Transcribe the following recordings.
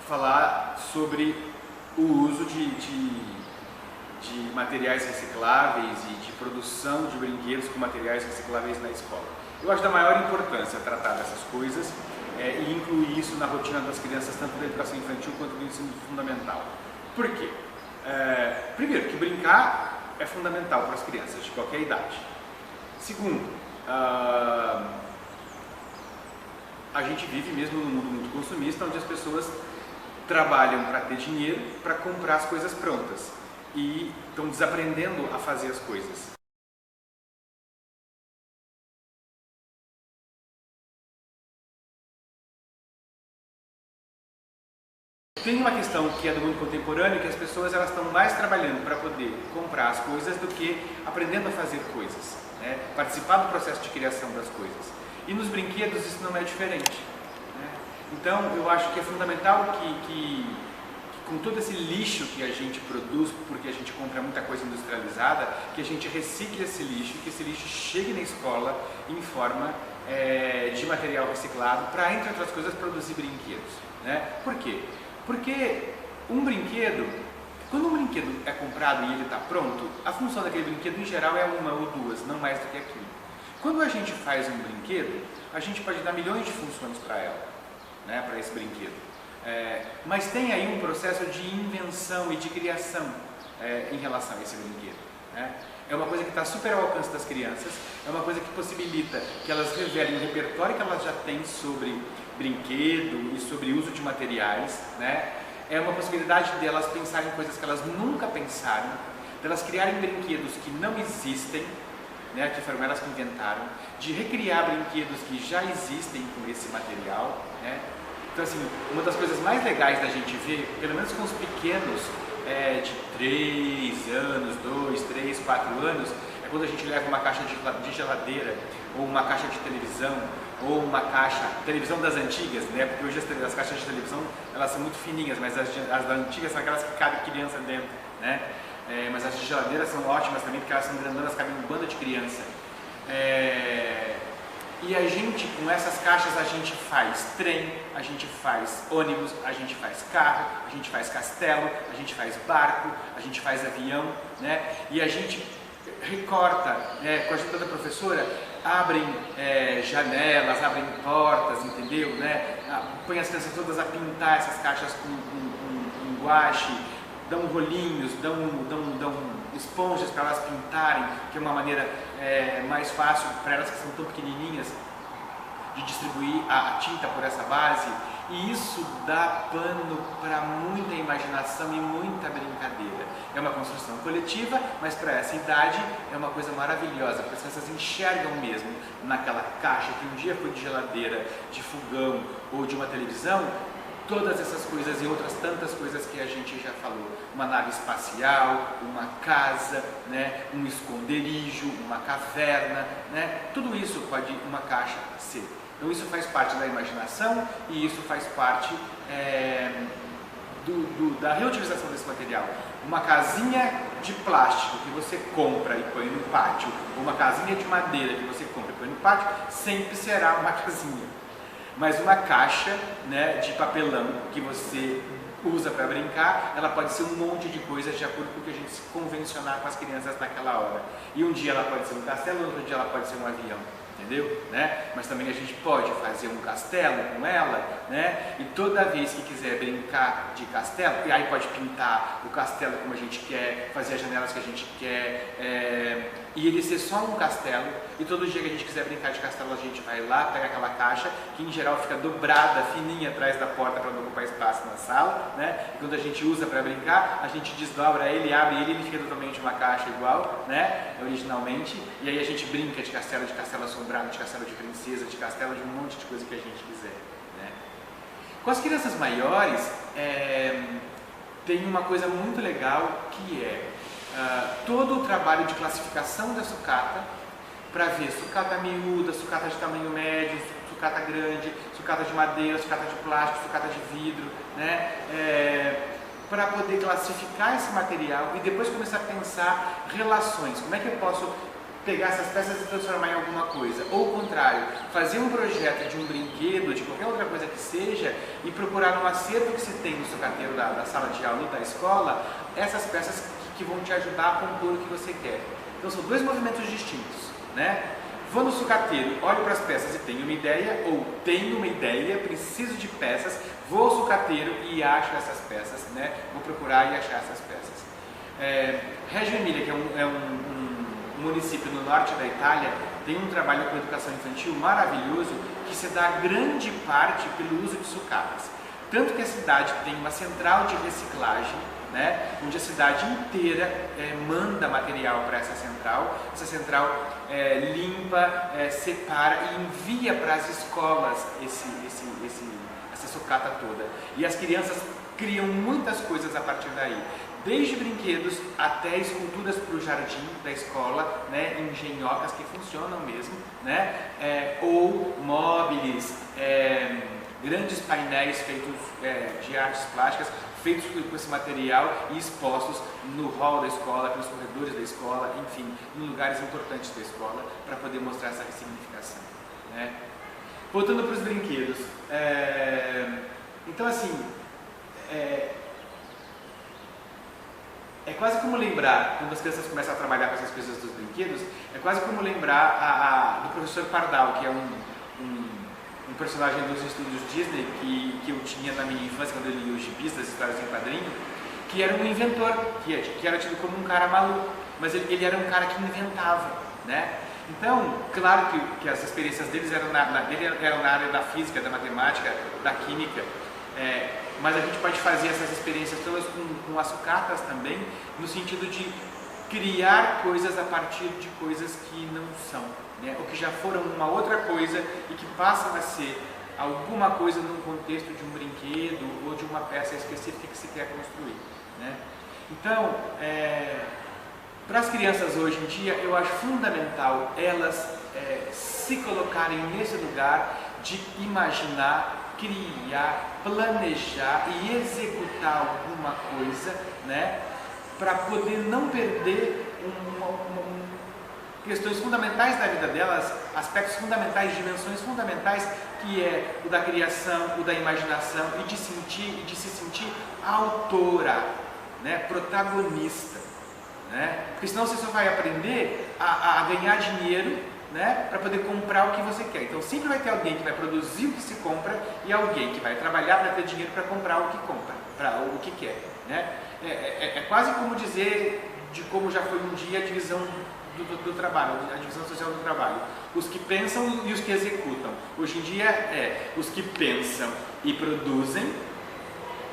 falar sobre o uso de materiais recicláveis e de produção de brinquedos com materiais recicláveis na escola. Eu acho da maior importância tratar dessas coisas e incluir isso na rotina das crianças, tanto da educação infantil quanto do ensino fundamental. Por quê? Primeiro, que brincar é fundamental para as crianças de qualquer idade. Segundo, a gente vive mesmo num mundo muito consumista, onde as pessoas trabalham para ter dinheiro, para comprar as coisas prontas e estão desaprendendo a fazer as coisas. Tem uma questão que é do mundo contemporâneo, que as pessoas elas estão mais trabalhando para poder comprar as coisas do que aprendendo a fazer coisas, né? Participar do processo de criação das coisas. E nos brinquedos isso não é diferente, né? Então eu acho que é fundamental que com todo esse lixo que a gente produz, porque a gente compra muita coisa industrializada, que a gente recicle esse lixo, que esse lixo chegue na escola em forma de material reciclado para, entre outras coisas, produzir brinquedos, né? Por quê? Porque quando um brinquedo é comprado e ele está pronto, a função daquele brinquedo em geral é uma ou duas, não mais do que aquilo. Quando a gente faz um brinquedo, a gente pode dar milhões de funções para ela, né, para esse brinquedo. Mas tem aí um processo de invenção e de criação em relação a esse brinquedo, né? É uma coisa que está super ao alcance das crianças, é uma coisa que possibilita que elas revelem o repertório que elas já têm sobre brinquedo e sobre uso de materiais, né? É uma possibilidade delas pensarem em coisas que elas nunca pensaram, delas criarem brinquedos que não existem, né, que foram elas que inventaram, de recriar brinquedos que já existem com esse material, né? Então, assim, uma das coisas mais legais da gente ver, pelo menos com os pequenos de 3 anos, 2, 3, 4 anos, é quando a gente leva uma caixa de geladeira, ou uma caixa de televisão, ou uma caixa, televisão das antigas, né? Porque hoje as caixas de televisão elas são muito fininhas, mas as antigas são aquelas que cabe criança dentro, né? Mas as de geladeira são ótimas também, porque elas são grandonas, cabem um bando de criança. E a gente, com essas caixas, a gente faz trem, a gente faz ônibus, a gente faz carro, a gente faz castelo, a gente faz barco, a gente faz avião, né? E a gente recorta, com a ajuda da professora, abrem janelas, abrem portas, entendeu? Né? Põe as crianças todas a pintar essas caixas com guache, dão rolinhos, dão esponjas para elas pintarem, que é uma maneira mais fácil para elas que são tão pequenininhas de distribuir a tinta por essa base, e isso dá pano para muita imaginação e muita brincadeira. É uma construção coletiva, mas para essa idade é uma coisa maravilhosa, porque as crianças enxergam mesmo naquela caixa que um dia foi de geladeira, de fogão ou de uma televisão, todas essas coisas e outras tantas coisas que a gente já falou. Uma nave espacial, uma casa, né? Um esconderijo, uma caverna, né? Tudo isso pode uma caixa ser. Então isso faz parte da imaginação e isso faz parte da reutilização desse material. Uma casinha de plástico que você compra e põe no pátio, ou uma casinha de madeira que você compra e põe no pátio, sempre será uma casinha. Mas uma caixa, né, de papelão que você usa para brincar, ela pode ser um monte de coisas de acordo com o que a gente se convencionar com as crianças naquela hora. E um dia ela pode ser um castelo, outro dia ela pode ser um avião, entendeu? Né? Mas também a gente pode fazer um castelo com ela, né? E toda vez que quiser brincar de castelo, e aí pode pintar o castelo como a gente quer, fazer as janelas que a gente quer, e ele ser só um castelo, e todo dia que a gente quiser brincar de castelo a gente vai lá, pega aquela caixa, que em geral fica dobrada, fininha atrás da porta para não ocupar espaço na sala, né? E quando a gente usa para brincar, a gente desdobra ele, abre ele, ele fica totalmente uma caixa igual, né? Originalmente, e aí a gente brinca de castelo assombrado, de castelo de princesa, de castelo de um monte de coisa que a gente quiser, né? Com as crianças maiores, tem uma coisa muito legal que é todo o trabalho de classificação da sucata, para ver sucata miúda, sucata de tamanho médio, sucata grande, sucata de madeira, sucata de plástico, sucata de vidro, né? Para poder classificar esse material e depois começar a pensar relações. Como é que eu posso pegar essas peças e transformar em alguma coisa. Ou o contrário, fazer um projeto de um brinquedo, de qualquer outra coisa que seja, e procurar no acervo que você tem no sucateiro da sala de aula ou da escola, essas peças que vão te ajudar a compor o que você quer. Então são dois movimentos distintos, né? Vou no sucateiro, olho para as peças e tenho uma ideia, ou tenho uma ideia, preciso de peças, vou ao sucateiro e acho essas peças, né? Vou procurar e achar essas peças. Reggio Emília, que é um município no norte da Itália, tem um trabalho com educação infantil maravilhoso que se dá grande parte pelo uso de sucatas. Tanto que a cidade tem uma central de reciclagem, né, onde a cidade inteira manda material para essa central limpa, separa e envia para as escolas essa sucata toda. E as crianças criam muitas coisas a partir daí. Desde brinquedos até esculturas para o jardim da escola, né, engenhocas que funcionam mesmo, né, ou móveis, grandes painéis feitos de artes plásticas, feitos com esse material e expostos no hall da escola, pelos corredores da escola, enfim, em lugares importantes da escola, para poder mostrar essa ressignificação, né. Voltando para os brinquedos, então assim, é quase como lembrar, quando as crianças começam a trabalhar com essas coisas dos brinquedos, é quase como lembrar do professor Pardal, que é um personagem dos estúdios Disney que eu tinha na minha infância, quando eu lia os gibis das histórias em quadrinho, que era um inventor, que era tido como um cara maluco, mas ele era um cara que inventava, né? Então, claro que as experiências deles eram na área da física, da matemática, da química, mas a gente pode fazer essas experiências todas com as sucatas também, no sentido de criar coisas a partir de coisas que não são, né? Ou que já foram uma outra coisa e que passam a ser alguma coisa num contexto de um brinquedo ou de uma peça específica que se quer construir, né? Então, para as crianças hoje em dia, eu acho fundamental elas se colocarem nesse lugar de imaginar, criar, planejar e executar alguma coisa, né, para poder não perder questões fundamentais da vida delas, aspectos fundamentais, dimensões fundamentais, que é o da criação, o da imaginação e de se sentir autora, né, protagonista, né? Porque senão você só vai aprender a ganhar dinheiro, né, para poder comprar o que você quer. Então sempre vai ter alguém que vai produzir o que se compra e alguém que vai trabalhar para ter dinheiro para comprar o que compra, para o que quer, né? É quase como dizer de como já foi um dia a divisão do trabalho, a divisão social do trabalho. Os que pensam e os que executam. Hoje em dia os que pensam e produzem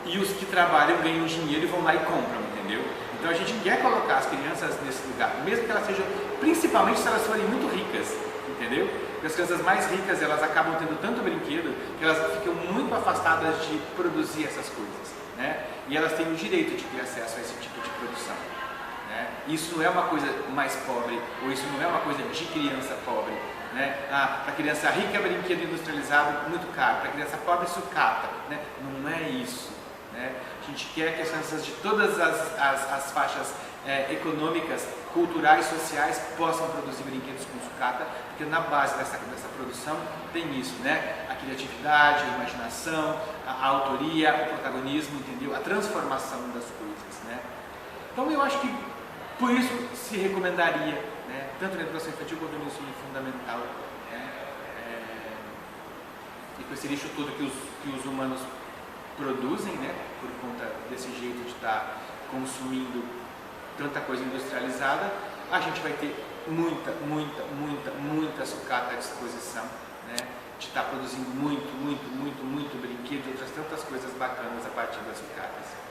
e os que trabalham ganham dinheiro e vão lá e compram, entendeu? Então a gente quer colocar as crianças nesse lugar, mesmo que elas sejam, principalmente se elas forem muito ricas, entendeu? Porque as crianças mais ricas, elas acabam tendo tanto brinquedo que elas ficam muito afastadas de produzir essas coisas, né? E elas têm o direito de ter acesso a esse tipo de produção, né? Isso não é uma coisa mais pobre, ou isso não é uma coisa de criança pobre, né? Para criança rica, brinquedo industrializado muito caro, para criança pobre, sucata, né? Não é isso, né? A gente quer que as crianças de todas as faixas econômicas, culturais, sociais possam produzir brinquedos com sucata, porque na base dessa produção tem isso, né? A criatividade, a imaginação, a autoria, o protagonismo, entendeu? A transformação das coisas, né? Então eu acho que por isso se recomendaria, né, tanto na educação infantil quanto no ensino fundamental, né, e com esse lixo todo que os humanos produzem, né, por conta desse jeito de estar consumindo tanta coisa industrializada, a gente vai ter muita sucata à disposição, né, de estar produzindo muito brinquedo e outras tantas coisas bacanas a partir das sucatas.